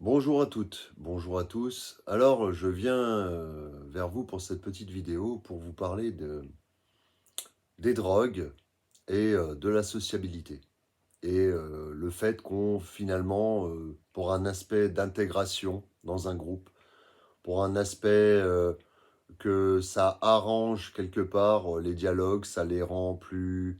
Bonjour à toutes, bonjour à tous. Alors, je viens vers vous pour cette petite vidéo pour vous parler des drogues et de la sociabilité. Et le fait qu'on, finalement, pour un aspect d'intégration dans un groupe, pour un aspect que ça arrange quelque part les dialogues, ça les rend plus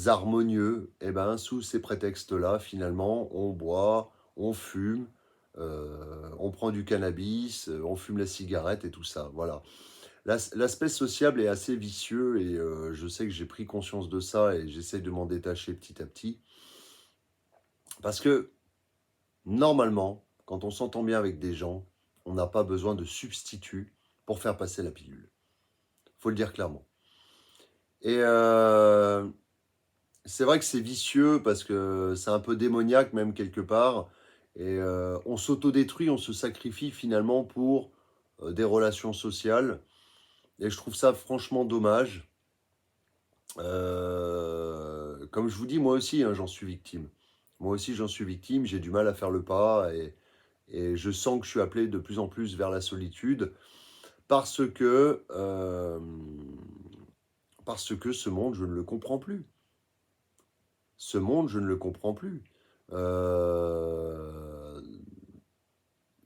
harmonieux, et ben, sous ces prétextes-là, finalement, on boit, on fume, on prend du cannabis, on fume la cigarette et tout ça, voilà. L'aspect sociable est assez vicieux et je sais que j'ai pris conscience de ça et j'essaye de m'en détacher petit à petit. Parce que, normalement, quand on s'entend bien avec des gens, on n'a pas besoin de substitut pour faire passer la pilule. Faut le dire clairement. Et c'est vrai que c'est vicieux parce que c'est un peu démoniaque même quelque part. Et on s'autodétruit, on se sacrifie finalement pour des relations sociales. Et je trouve ça franchement dommage. Comme je vous dis, moi aussi, hein, j'en suis victime. Moi aussi, j'en suis victime. J'ai du mal à faire le pas et je sens que je suis appelé de plus en plus vers la solitude parce que ce monde, je ne le comprends plus. Ce monde, je ne le comprends plus. Euh,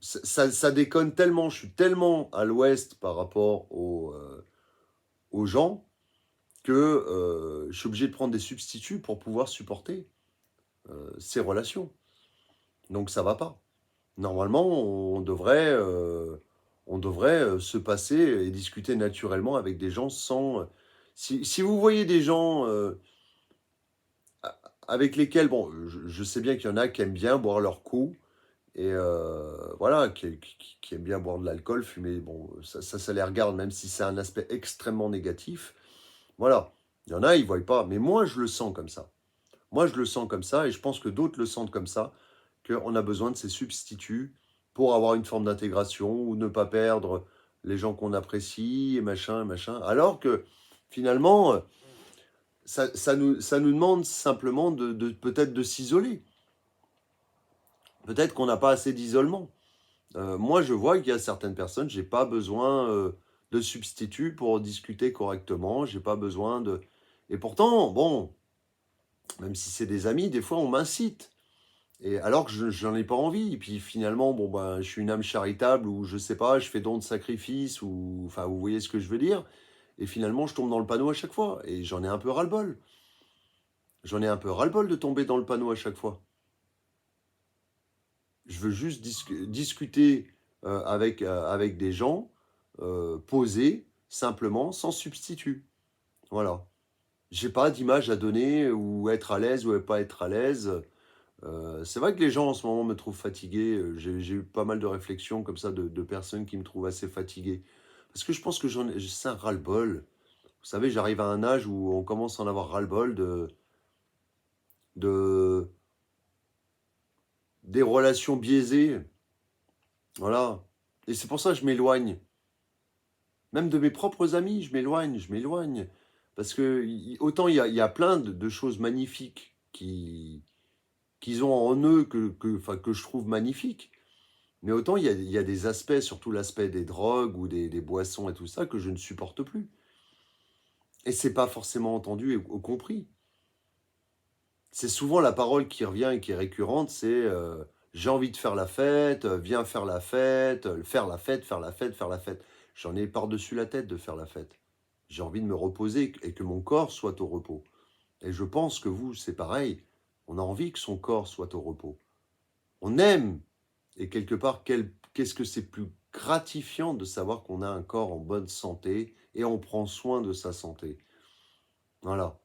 ça déconne tellement, je suis tellement à l'ouest par rapport aux gens que je suis obligé de prendre des substituts pour pouvoir supporter ces relations. Donc ça va pas. Normalement, on devrait se passer et discuter naturellement avec des gens sans... si vous voyez des gens avec lesquels, bon, je sais bien qu'il y en a qui aiment bien boire leur coup, et voilà, qui aiment bien boire de l'alcool, fumer, bon, ça les regarde, même si c'est un aspect extrêmement négatif. Voilà, il y en a, ils ne voient pas, mais moi, je le sens comme ça. Moi, je le sens comme ça, et je pense que d'autres le sentent comme ça, qu'on a besoin de ces substituts pour avoir une forme d'intégration ou ne pas perdre les gens qu'on apprécie, et machin, et machin. Alors que, finalement, ça nous demande simplement de peut-être de s'isoler. Peut-être qu'on n'a pas assez d'isolement. Moi, je vois qu'il y a certaines personnes, j'ai pas besoin de substituts pour discuter correctement, j'ai pas besoin de... Et pourtant, bon, même si c'est des amis, des fois on m'incite. Et alors que j'en ai pas envie. Et puis finalement, bon ben, je suis une âme charitable ou je sais pas, je fais don de sacrifice ou, enfin, vous voyez ce que je veux dire. Et finalement, je tombe dans le panneau à chaque fois. Et j'en ai un peu ras-le-bol. J'en ai un peu ras-le-bol de tomber dans le panneau à chaque fois. Je veux juste discuter avec des gens, posés, simplement, sans substitut. Voilà. J'ai pas d'image à donner ou être à l'aise ou pas être à l'aise. C'est vrai que les gens en ce moment me trouvent fatigué. J'ai eu pas mal de réflexions comme ça de personnes qui me trouvent assez fatigué. Parce que je pense que c'est un ras-le-bol. Vous savez, j'arrive à un âge où on commence à en avoir ras-le-bol de, des relations biaisées. Voilà. Et c'est pour ça que je m'éloigne. Même de mes propres amis, je m'éloigne, je m'éloigne. Parce que autant il y a plein de choses magnifiques qu'ils ont en eux enfin, que je trouve magnifiques. Mais autant il y a des aspects, surtout l'aspect des drogues ou des boissons et tout ça, que je ne supporte plus. Et c'est pas forcément entendu ou compris. C'est souvent la parole qui revient et qui est récurrente, c'est j'ai envie de faire la fête, viens faire la fête, faire la fête, faire la fête, faire la fête. J'en ai par-dessus la tête de faire la fête. J'ai envie de me reposer et que mon corps soit au repos. Et je pense que vous, c'est pareil. On a envie que son corps soit au repos. On aime. Et quelque part, qu'est-ce que c'est plus gratifiant de savoir qu'on a un corps en bonne santé et on prend soin de sa santé. Voilà.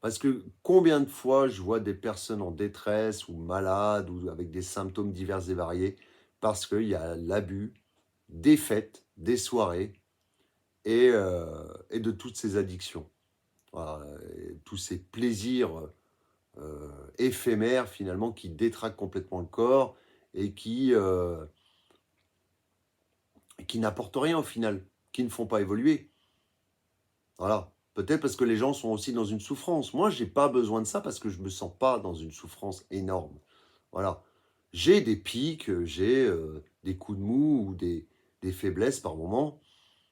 Parce que combien de fois je vois des personnes en détresse ou malades ou avec des symptômes divers et variés parce qu'il y a l'abus des fêtes, des soirées et de toutes ces addictions. Voilà, et tous ces plaisirs éphémères finalement qui détraquent complètement le corps et qui n'apportent rien au final, qui ne font pas évoluer. Voilà. Peut-être parce que les gens sont aussi dans une souffrance. Moi, j'ai pas besoin de ça parce que je me sens pas dans une souffrance énorme. Voilà. J'ai des pics, j'ai des coups de mou ou des faiblesses par moment,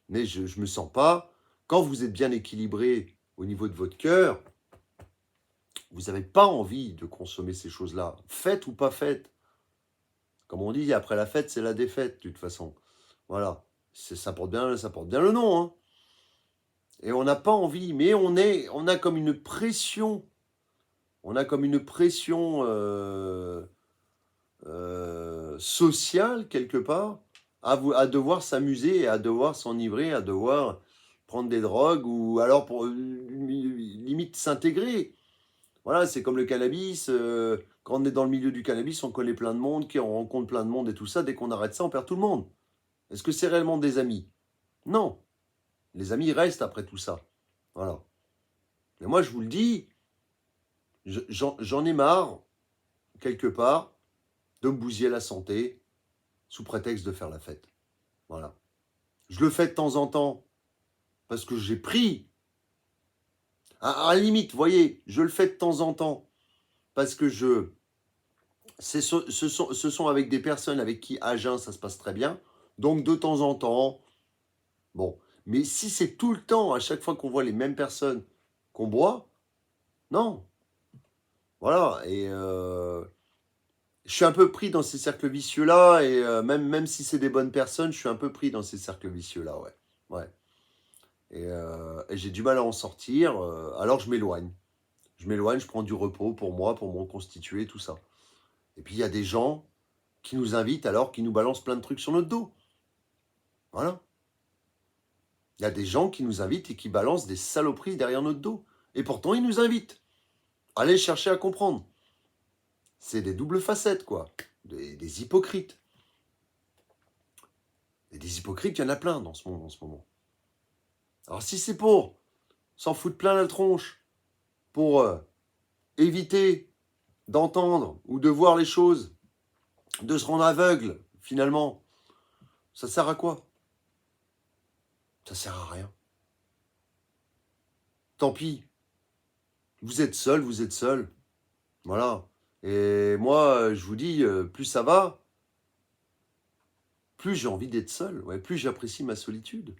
mais je ne me sens pas. Quand vous êtes bien équilibré au niveau de votre cœur, vous n'avez pas envie de consommer ces choses-là. Faites ou pas faites. Comme on dit, après la fête, c'est la défaite, de toute façon. Voilà. Ça porte bien le nom, hein. Et on n'a pas envie, mais on a comme une pression. On a comme une pression sociale, quelque part, à devoir s'amuser, et à devoir s'enivrer, à devoir prendre des drogues, ou alors pour limite s'intégrer. Voilà, c'est comme le cannabis. Quand on est dans le milieu du cannabis, on connaît plein de monde, on rencontre plein de monde et tout ça. Dès qu'on arrête ça, on perd tout le monde. Est-ce que c'est réellement des amis? Non. Les amis restent après tout ça. Voilà. Mais moi, je vous le dis, j'en ai marre, quelque part, de me bousiller la santé sous prétexte de faire la fête. Voilà. Je le fais de temps en temps parce que j'ai pris. À la limite, vous voyez, je le fais de temps en temps parce que ce sont avec des personnes avec qui à jeun ça se passe très bien. Donc de temps en temps, bon. Mais si c'est tout le temps, à chaque fois qu'on voit les mêmes personnes qu'on boit, non. Voilà. Et je suis un peu pris dans ces cercles vicieux-là. Et même si c'est des bonnes personnes, je suis un peu pris dans ces cercles vicieux-là, ouais. Ouais. Et j'ai du mal à en sortir. Alors je m'éloigne. Je m'éloigne, je prends du repos pour moi, pour me reconstituer, tout ça. Et puis il y a des gens qui nous invitent alors qui nous balancent plein de trucs sur notre dos. Voilà. Il y a des gens qui nous invitent et qui balancent des saloperies derrière notre dos. Et pourtant, ils nous invitent. Allez chercher à comprendre. C'est des doubles facettes, quoi. Des hypocrites. Et des hypocrites, il y en a plein dans ce monde en ce moment. Alors si c'est pour s'en foutre plein la tronche, pour éviter d'entendre ou de voir les choses, de se rendre aveugle, finalement, ça sert à quoi? Ça sert à rien. Tant pis. Vous êtes seul, vous êtes seul. Voilà. Et moi, je vous dis, plus ça va, plus j'ai envie d'être seul. Ouais, plus j'apprécie ma solitude.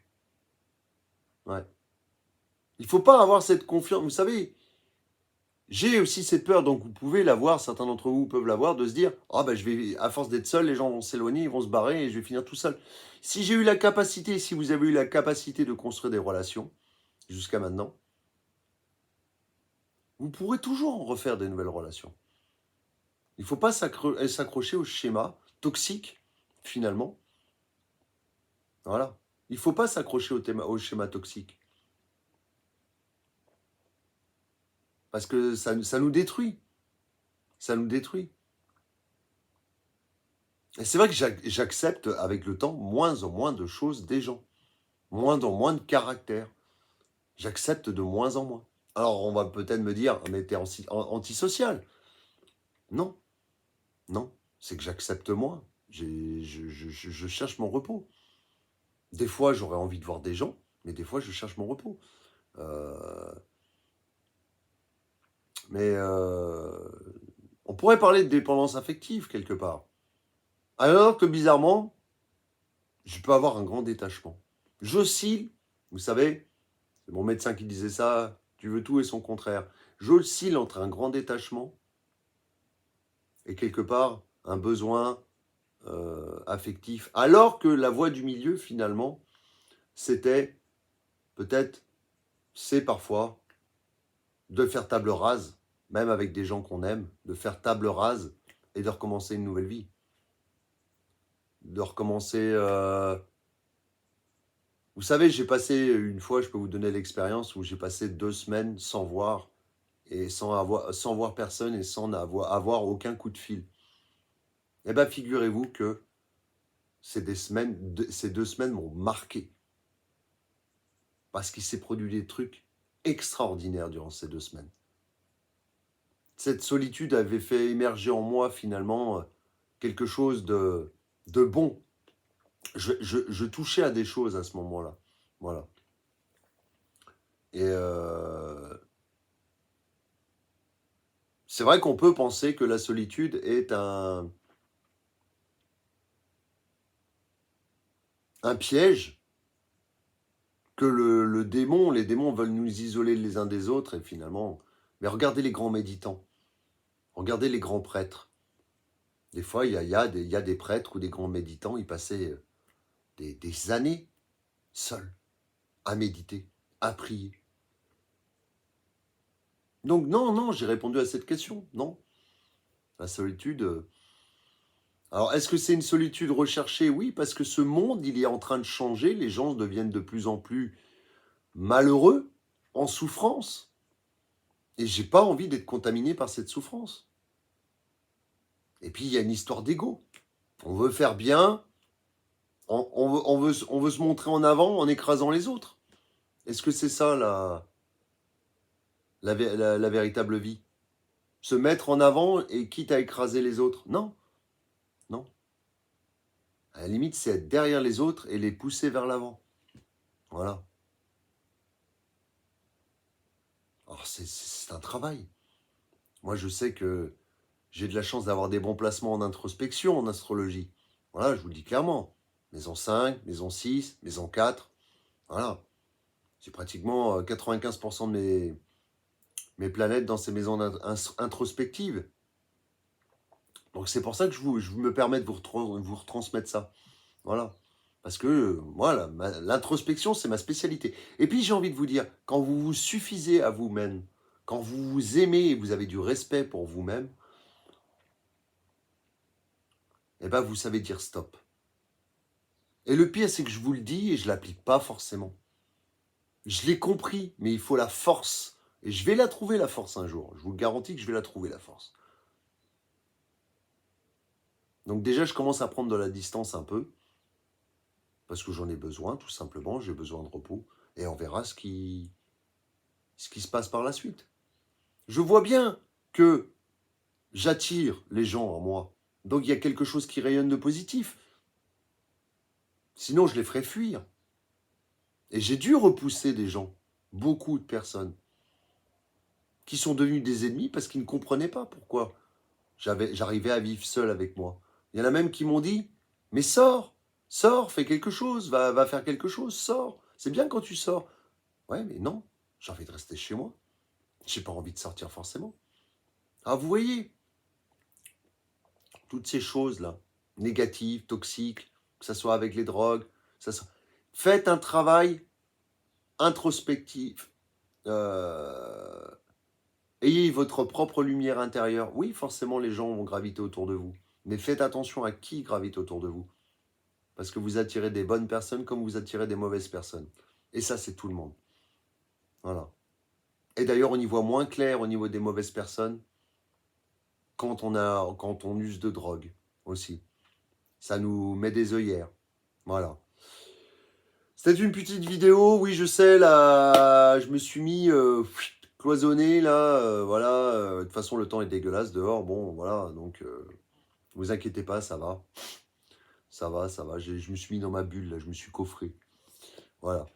Ouais. Il ne faut pas avoir cette confiance. Vous savez, j'ai aussi cette peur, donc vous pouvez l'avoir, certains d'entre vous peuvent l'avoir, de se dire, ah ben je vais, à force d'être seul, les gens vont s'éloigner, ils vont se barrer et je vais finir tout seul. Si j'ai eu la capacité, si vous avez eu la capacité de construire des relations jusqu'à maintenant, vous pourrez toujours en refaire des nouvelles relations. Il ne faut pas s'accrocher au schéma toxique, finalement. Voilà. Il ne faut pas s'accrocher au schéma toxique. Parce que ça nous détruit. Ça nous détruit. Et c'est vrai que j'accepte avec le temps moins en moins de choses des gens. Moins en moins de caractère. J'accepte de moins en moins. Alors on va peut-être me dire, mais t'es antisocial. Non, non. C'est que j'accepte moins. Je cherche mon repos. Des fois, j'aurais envie de voir des gens, mais des fois, je cherche mon repos. Mais on pourrait parler de dépendance affective quelque part. Alors que bizarrement, je peux avoir un grand détachement. J'oscille, vous savez, c'est mon médecin qui disait ça, tu veux tout et son contraire. J'oscille entre un grand détachement et quelque part un besoin affectif. Alors que la voie du milieu, finalement, c'était peut-être, c'est parfois de faire table rase, même avec des gens qu'on aime, de faire table rase et de recommencer une nouvelle vie. De recommencer. Vous savez, j'ai passé une fois, je peux vous donner l'expérience où j'ai passé 2 semaines sans voir et sans voir personne et sans avoir aucun coup de fil. Eh bien, figurez-vous que ces 2 semaines m'ont marqué parce qu'il s'est produit des trucs extraordinaires durant ces 2 semaines. Cette solitude avait fait émerger en moi finalement quelque chose de bon. Je touchais à des choses à ce moment-là. Voilà. Et c'est vrai qu'on peut penser que la solitude est un piège que les démons veulent nous isoler les uns des autres, et finalement... Mais regardez les grands méditants, regardez les grands prêtres. Des fois, il y a des prêtres ou des grands méditants, ils passaient des années seuls, à méditer, à prier. Donc non, j'ai répondu à cette question, non. La solitude... Alors, est-ce que c'est une solitude recherchée? Oui, parce que ce monde, il est en train de changer, les gens deviennent de plus en plus malheureux, en souffrance. Et j'ai pas envie d'être contaminé par cette souffrance. Et puis, il y a une histoire d'ego. On veut faire bien, on veut se montrer en avant en écrasant les autres. Est-ce que c'est ça la véritable vie? Se mettre en avant et quitte à écraser les autres? Non, non. À la limite, c'est être derrière les autres et les pousser vers l'avant. Voilà. Alors, c'est un travail. Moi, je sais que j'ai de la chance d'avoir des bons placements en introspection, en astrologie. Voilà, je vous le dis clairement. Maison 5, maison 6, maison 4. Voilà. J'ai pratiquement 95% de mes planètes dans ces maisons introspectives. Donc, c'est pour ça que je me permets de vous retransmettre ça. Voilà. Parce que, voilà, l'introspection, c'est ma spécialité. Et puis, j'ai envie de vous dire, quand vous vous suffisez à vous-même, quand vous vous aimez et vous avez du respect pour vous-même, eh ben, vous savez dire stop. Et le pire, c'est que je vous le dis et je ne l'applique pas forcément. Je l'ai compris, mais il faut la force. Et je vais la trouver, la force, un jour. Je vous garantis que je vais la trouver, la force. Donc déjà, je commence à prendre de la distance un peu. Parce que j'en ai besoin, tout simplement. J'ai besoin de repos. Et on verra ce qui se passe par la suite. Je vois bien que j'attire les gens en moi. Donc il y a quelque chose qui rayonne de positif. Sinon, je les ferais fuir. Et j'ai dû repousser des gens, beaucoup de personnes, qui sont devenus des ennemis parce qu'ils ne comprenaient pas pourquoi j'arrivais à vivre seul avec moi. Il y en a même qui m'ont dit, mais sors, fais quelque chose, va faire quelque chose, sors. C'est bien quand tu sors. Ouais, mais non, j'ai envie de rester chez moi. J'ai pas envie de sortir forcément. Ah, vous voyez, toutes ces choses-là, négatives, toxiques, que ce soit avec les drogues, faites un travail introspectif. Ayez votre propre lumière intérieure. Oui, forcément, les gens vont graviter autour de vous. Mais faites attention à qui gravite autour de vous. Parce que vous attirez des bonnes personnes comme vous attirez des mauvaises personnes. Et ça, c'est tout le monde. Voilà. Et d'ailleurs, on y voit moins clair au niveau des mauvaises personnes quand on use de drogue aussi. Ça nous met des œillères. Voilà. C'était une petite vidéo. Oui, je sais, là, je me suis mis cloisonné, là. Voilà. De toute façon, le temps est dégueulasse dehors. Bon, voilà. Donc, vous inquiétez pas, ça va. Ça va. Je me suis mis dans ma bulle, là. Je me suis coffré. Voilà.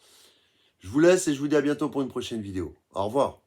Je vous laisse et je vous dis à bientôt pour une prochaine vidéo. Au revoir.